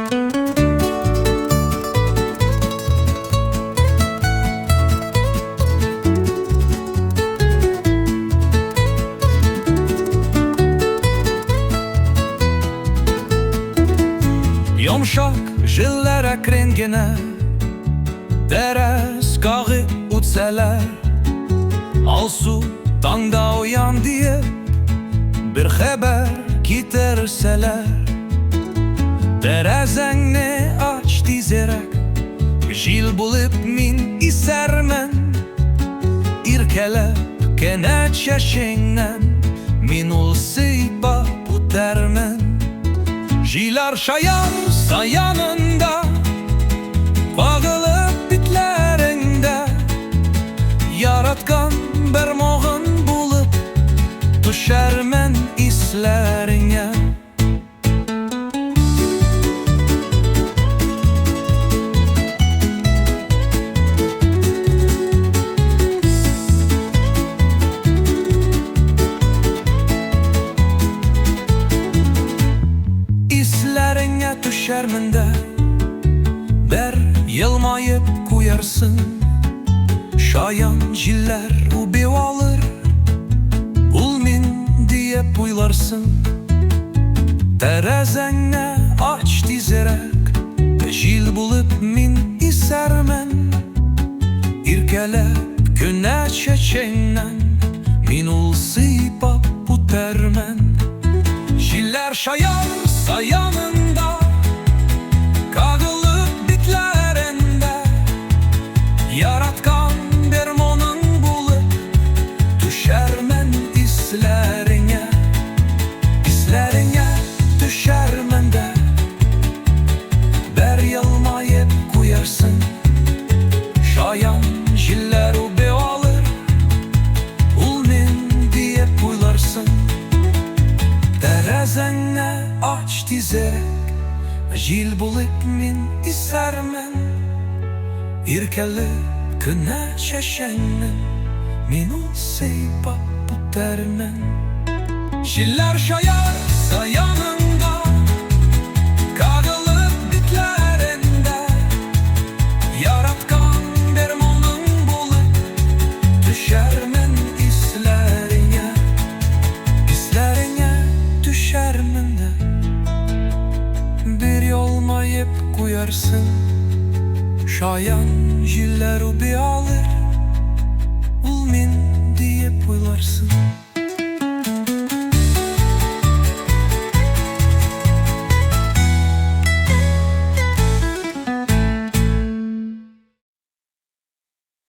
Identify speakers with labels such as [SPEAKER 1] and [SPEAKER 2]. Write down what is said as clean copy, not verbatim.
[SPEAKER 1] Yumuşak jillerek rengine Dere skağı utseler Alsu tanda uyan diye Bir haber getirseler Derezengni aç dizerek Jil bulup min isermen İrkelep kene çeşingen Min ulsiba putermen Jilar şayan sayanında Bağılıp bitlerinde Yaratkan bermoğun bulup Düşermen islerine İslerine düşermende Ber yılmayıp koyarsın Şayan jiller ubi alır Ulmin diye puylarsın Terezenge aç dizerek Jil bulup min isermen İrkelep küne çeçennen Min ulsipa putermen Jiller şayan sayanında Kağılıp bitlerinde Yaratkan dermonun bulup Düşermen islerine İslerine düşermen de Ber yılmayıp koyarsın Şayan jiller ube alır Ulmin diye puylarsın Derezenge aç dizerek Jil bulup min isermen İrkelip küne çeşennen Min ulsipa putermen Jiller şayar sayanında Kağılıp bitlerinde Yaratkan dermonun bulup Düşermen islerine İslerine düşermen de Bir yolmayıp koyarsın Şayan jiller ubi alır Ulmin diye puylarsın